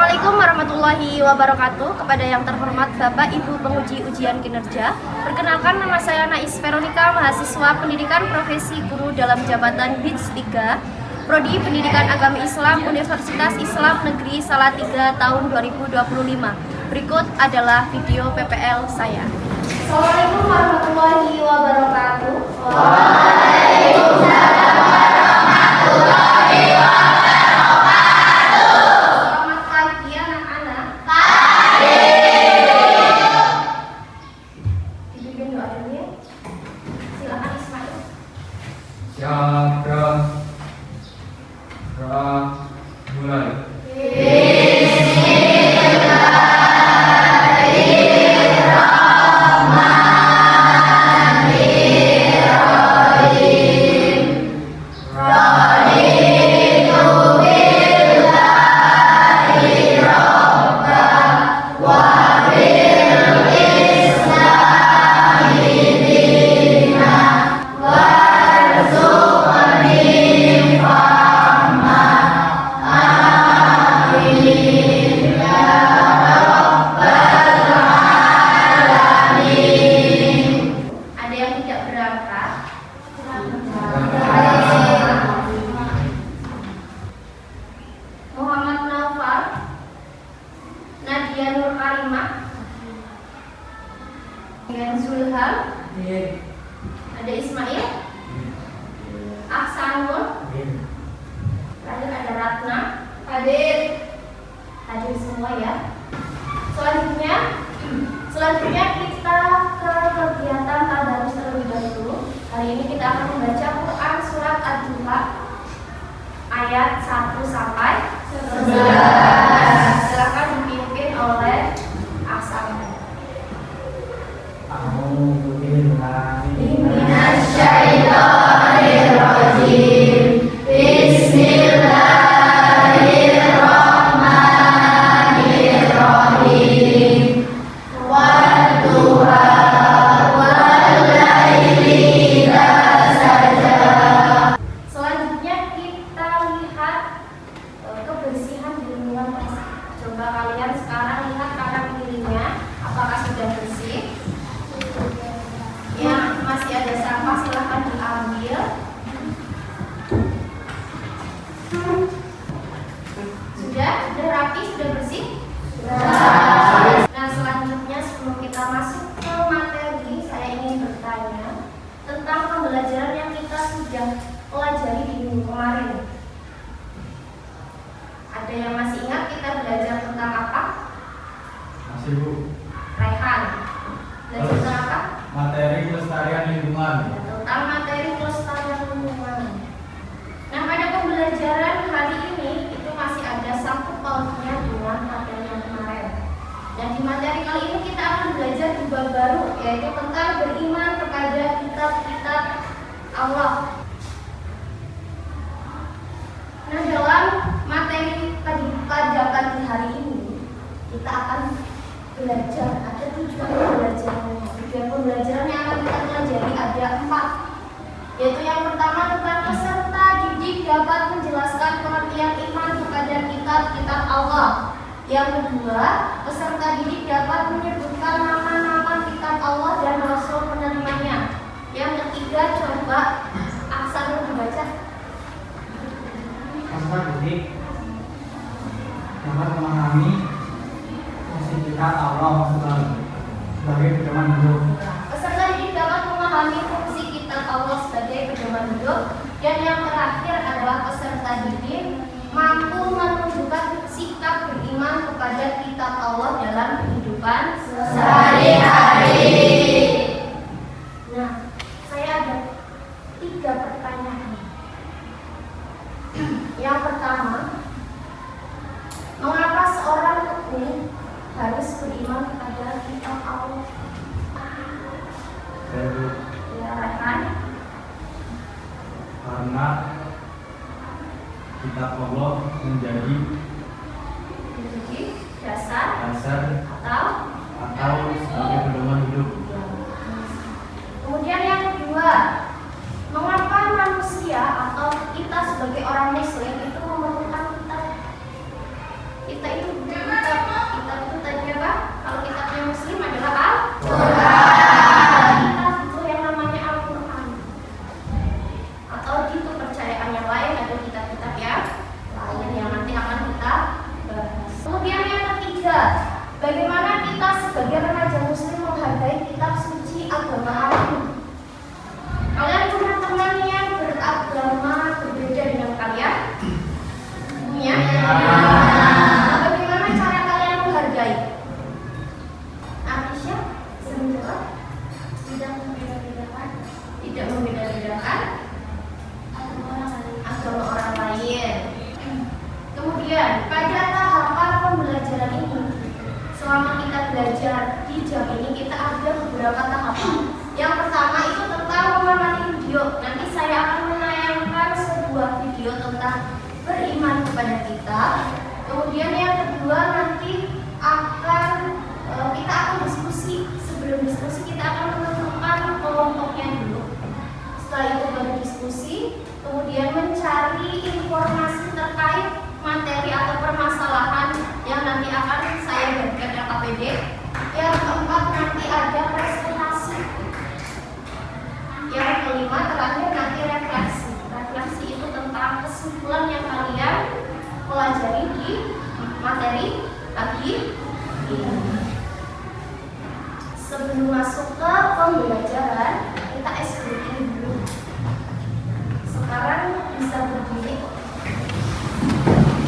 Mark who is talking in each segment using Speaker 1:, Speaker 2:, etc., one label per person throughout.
Speaker 1: Assalamualaikum warahmatullahi wabarakatuh. Kepada yang terhormat Bapak Ibu penguji ujian kinerja, perkenalkan nama saya Nais Veronica, mahasiswa Pendidikan Profesi Guru dalam jabatan BIDS 3, Prodi Pendidikan Agama Islam Universitas Islam Negeri Salatiga tahun 2025. Berikut adalah video PPL saya. Assalamualaikum warahmatullahi wabarakatuh. Waalaikumsalam warahmatullahi wabarakatuh. Selamat pagi anak-anak. Pagi. Dipimpin doa dulu ya. Silakan Ismail.
Speaker 2: Mulai. Dengan Zulham, ada Ismail, Aksanul, lalu ada Ratna, hadir semua ya. Selanjutnya kita ke kegiatan tadarus terlebih dahulu. Hari ini kita akan membaca Quran surat Ad-Duha ayat 1 sampai 11. Silakan dipimpin oleh Aksanul. Minasyaitonirrajim. Bismillahirrahmanirrahim. Wadduha wallaili idza saja. Selanjutnya kita lihat kebersihan di lingkungan kelas. Coba kalian sekarang lihat kanan kirinya, apakah sudah bersih? Yang masih ada sampah silahkan diambil. Sudah rapi, sudah bersih? Sudah. Nah, selanjutnya sebelum kita masuk ke materi, saya ingin bertanya tentang pembelajaran yang kita sudah pelajari di minggu kemarin. Ada yang masih ingat kita belajar tentang apa? Masih, Bu.
Speaker 1: Raihan. Belajar tentang apa?
Speaker 2: Materi kelestarian lingkungan.
Speaker 1: Tentang materi kelestarian lingkungan. Nah, pada pembelajaran hari ini itu masih ada sangkut pautnya dengan materi yang kemarin. Dan di materi kali ini kita akan belajar di bab baru, yaitu tentang beriman kepada kitab-kitab Allah. Nah, dalam materi pada pagi hari ini kita akan belajar, ada tujuan pembelajarannya. Tujuan pembelajaran yang akan kita pelajari ada 4, yaitu yang pertama tentang peserta didik dapat menjelaskan pengertian iman kepada kitab-kitab Allah. Yang kedua, peserta didik dapat menyebutkan nama-nama kitab Allah dan rasul penerimanya. Yang ketiga, coba Aksanul membaca.
Speaker 3: Peserta didik dapat memahami fungsi kitab Allah sebagai pedoman hidup.
Speaker 1: Peserta didik dapat memahami fungsi kitab Allah sebagai pedoman hidup. Dan yang terakhir adalah peserta didik mampu menunjukkan sikap beriman kepada kitab Allah dalam kehidupan sehari-hari. Nah, saya ada 3 pertanyaan. Yang pertama, mengapa seorang mukmin harus beriman kepada kitab Allah? Ya, Rehan.
Speaker 2: Karena kitab Allah menjadi
Speaker 1: dasar
Speaker 2: atau sebagai pedoman hidup.
Speaker 1: Kemudian yang kedua, mengapa manusia atau kita sebagai orang Muslim itu memerlukan kitab? Kita itu
Speaker 2: kepada kita. Kemudian yang kedua nanti kita akan diskusi. Sebelum diskusi kita akan menentukan kelompoknya dulu. Setelah itu baru diskusi, kemudian mencari informasi terkait materi atau permasalahan yang nanti akan saya bagikan LKPD. Yang keempat nanti ada presentasi. Yang kelima terakhir nanti refleksi. Refleksi itu tentang kesimpulan yang kalian pelajari di materi pagi ini. Sebelum masuk ke pembelajaran, kita SBY dulu. Sekarang bisa berdiri.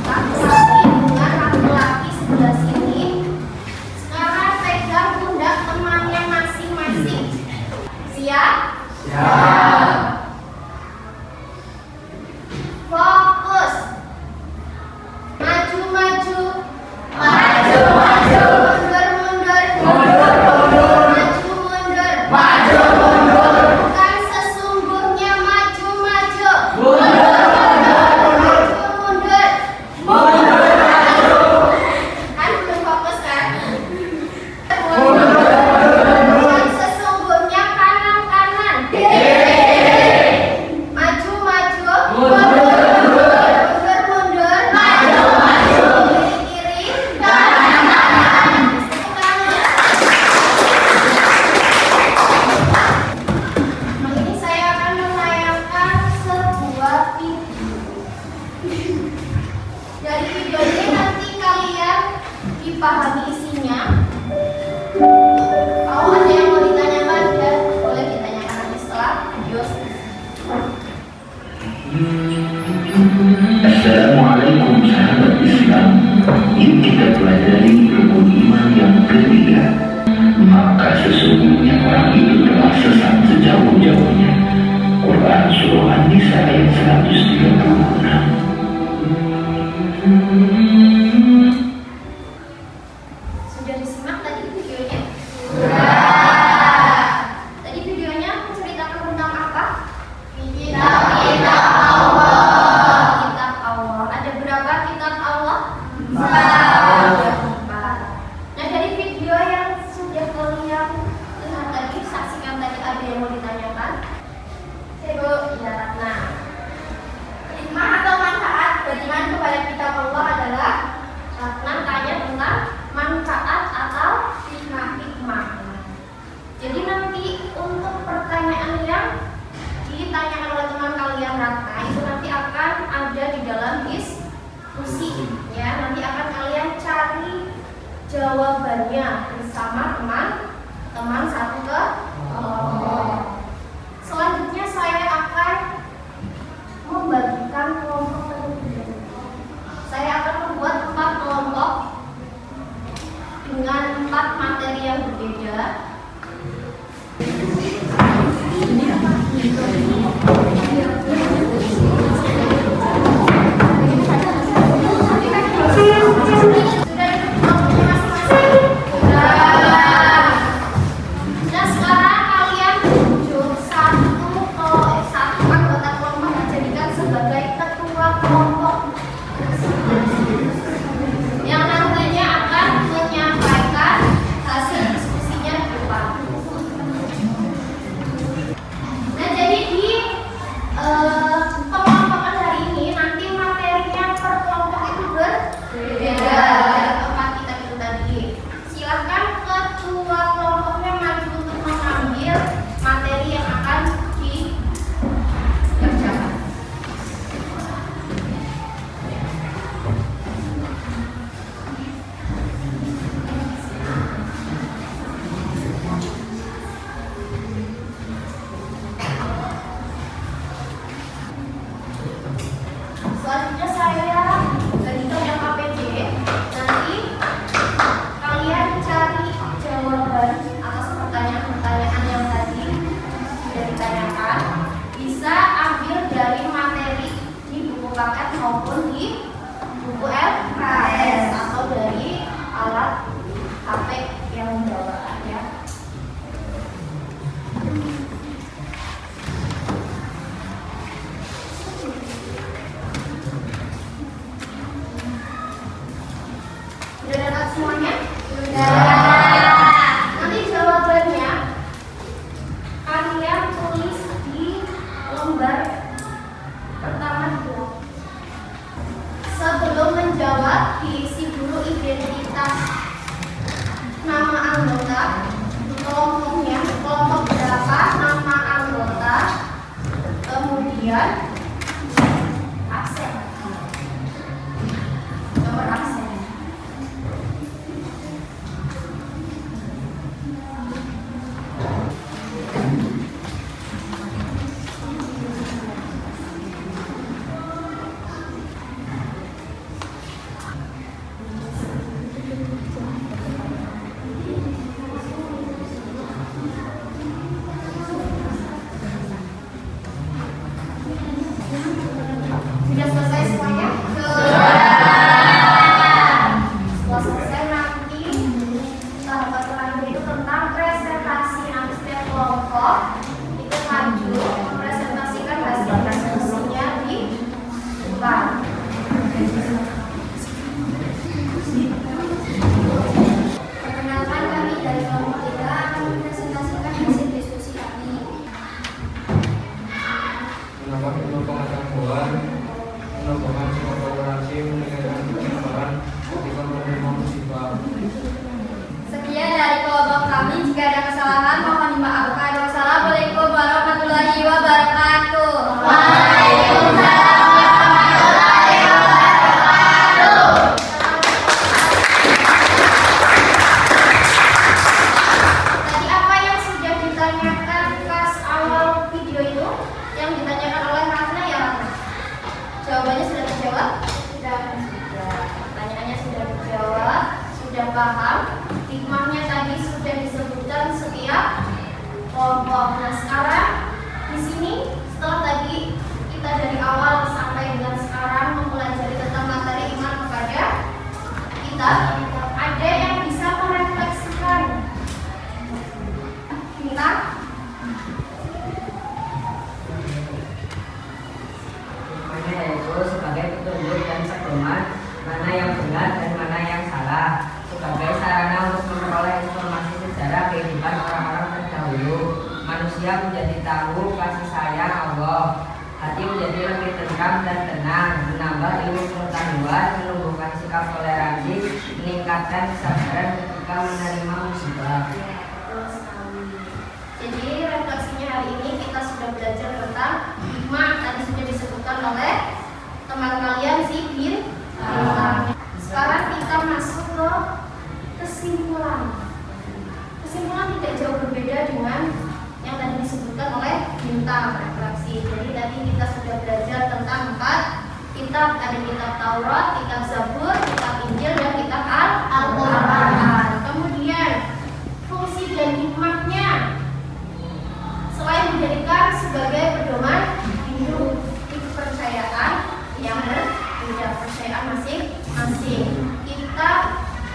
Speaker 2: Laki-laki dengan laki-laki sebelah sini. Sekarang pegang pundak temannya masing-masing. Siap?
Speaker 3: Siap.
Speaker 2: Fokus. Maju-maju.
Speaker 3: Maju-maju.
Speaker 2: Mundur-mundur.
Speaker 3: Mundur-mundur.
Speaker 2: Maju-mundur.
Speaker 3: Maju-mundur.
Speaker 2: Bukan sesungguhnya maju-maju.
Speaker 3: Mundur-mundur.
Speaker 2: Maju-mundur.
Speaker 3: Mundur-mundur.
Speaker 2: Kan belum fokus kan?
Speaker 3: Mundur-mundur.
Speaker 2: Bukan sesungguhnya kanan-kanan. Maju-maju.
Speaker 3: Mundur-mundur.
Speaker 2: Mundur-mundur.
Speaker 3: Maju-maju.
Speaker 2: Kiri-kiri. Kanan-kanan. Itu kanan. Ini saya akan menayangkan sebuah video. Dari video ini nanti kalian dipahami isinya. Kalau ada yang mau ditanyakan, ya boleh ditanyakan nanti setelah video selesai.
Speaker 4: Assalamualaikum sahabat Islam. Yuk kita pelajari rukun iman yang ketiga. Maka sesungguhnya orang itu telah sesat sejauh-jauhnya. Quran Surah An-Nisa ayat 136.
Speaker 2: Sudah disimak tadi videonya? Tadi videonya menceritakan tentang apa? Kitab Allah. Kitab Allah. Ada berapa kitab Allah? 4. Nah, dari video yang sudah kalian lihat tadi, saksikan tadi, ada yang mau ditanyakan? Ibu, ya Ratna. Hikmah atau manfaat beriman kepada kitab Allah adalah? Ratna tanya tentang manfaat atau hikmah. Jadi nanti untuk pertanyaan yang ditanyakan oleh teman kalian Ratna itu nanti akan ada di dalam diskusi ya. Nanti akan kalian cari jawabannya bersama teman-teman satu kelompok. Selanjutnya saya akan membagikan kelompok terlebih dahulu. Saya akan membuat 4 kelompok dengan 4 materi yang berbeda. Sudah kelompoknya masing-masing. Nah, sekarang kalian tunjuk satu anggota kelompok dijadikan sebagai ketua kelompok yang nantinya akan menyampaikan hasil diskusinya di depan. Nah, jadi di kelompokan hari ini nanti materinya per kelompok itu berbeda. Tempat kita itu tadi. Silahkan ketua kelompoknya maju untuk mengambil materi yang akan dikerjakan. Selanjutnya saya berikan yang KPD. Nanti kalian cari jawaban atas pertanyaan-pertanyaan yang tadi sudah ditanyakan. Bisa ambil dari materi di buku paket maupun di buku LKS atau dari alat HP yang membawakan ya. Kemudian absen. Nomor absen. Sudah selesai semuanya? Setelah selesai nanti tahapan terakhir itu tentang presentasi. Nanti setiap kelompok itu maju mempresentasikan hasil presentasinya di depan. Perkenalkan, kami dari kelompok 3 akan mempresentasikan hasil diskusi kami.
Speaker 5: Menambah ilmu pengetahuan, mengembangkan psikologi, meningkatkan kesabaran ketika menerima musibah.
Speaker 2: Sekian dari kelompok kami. Jika ada kesalahan mohon dimaafkan. Wassalamualaikum warahmatullahi wabarakatuh. Tadi apa yang sudah ditanyakan pas awal video itu? Yang ditanyakan oleh Ratna ya Ratna? Jawabannya sudah terjawab? Sudah. Pertanyaannya sudah terjawab, sudah paham. Hikmahnya tadi sudah disebutkan setiap kelompok. Nah sekarang di sini setelah tadi kita dari awal sampai dengan sekarang mempelajari tentang materi iman kepada kita, ada yang bisa merefleksikan tentang
Speaker 6: Hikmahnya yaitu sebagai petunjuk dan pedoman mana yang benar dan mana yang salah, sebagai sarana untuk memperoleh informasi sejarah kehidupan orang-orang terdahulu. Manusia menjadi tahu kasih sayang Allah, hati menjadi lebih tentram dan tenang, menambah ilmu pengetahuan, menumbuhkan sikap toleransi, meningkatkan kesabaran ketika menerima musibah.
Speaker 2: Betul sekali. Jadi refleksinya hari ini kita sudah belajar tentang hikmah. Tadi sudah disebutkan oleh teman kalian si bintang. Sekarang kita masuk ke kesimpulan. Kesimpulan tidak jauh berbeda dengan yang tadi disebutkan oleh bintang refleksi. Jadi tadi kita sudah belajar tentang 4 kitab. Ada kitab Taurat, kitab Zabur, kitab Injil, dan kitab Al-Quran. Kemudian fungsi dan hikmahnya selain dijadikan sebagai pedoman hidup, kepercayaan yang berbeda, kepercayaan masing-masing.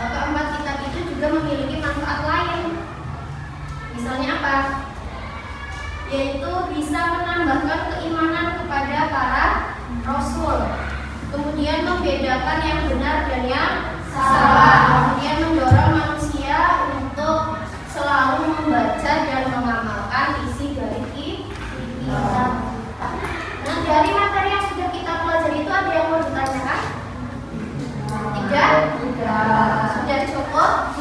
Speaker 2: Keempat kitab itu juga memiliki manfaat lain. Misalnya apa? Yaitu bisa menambahkan keimanan kepada para rasul. Kemudian membedakan yang benar dan yang salah. Kemudian mendorong manusia untuk selalu membaca dan mengamalkan isi dari kitab. Nah, dari materi yang sudah kita pelajari itu ada yang mau ditanyakan? Tidak? Sudah cukup?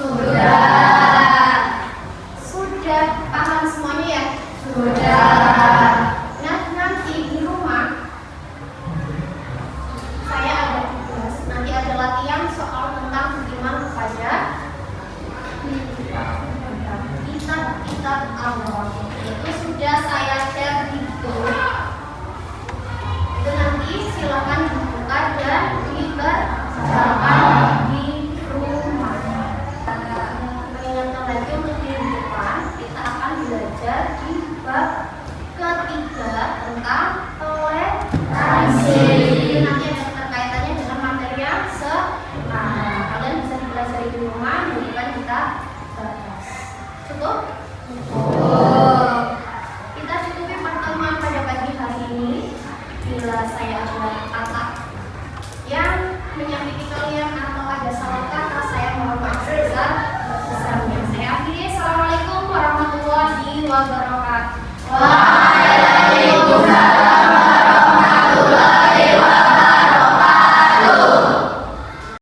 Speaker 2: Sudah paham semuanya ya? Sudah. Nah, nanti di rumah saya ada tugas. Nanti ada latihan soal tentang iman kepada kitab Allah. Itu sudah saya share di grup. Itu nanti silakan dibuka dan dikerjakan di rumah. Mengingatkan lagi untuk di depan kita akan belajar di bab ketiga tentang toleransi. Nanti ada keterkaitannya dengan materi yang sekarang. Kalian bisa dipelajari di rumah dan bukan kita bahas. Cukup? Kita cukupi pertemuan pada pagi hari ini. Bila saya ada kata yang menyakiti kalian atau ada salah kata, saya mohon maaf sebesar-besarnya. Saya akhiri. Assalamualaikum warahmatullahi wabarakatuh. Waalaikumsalam.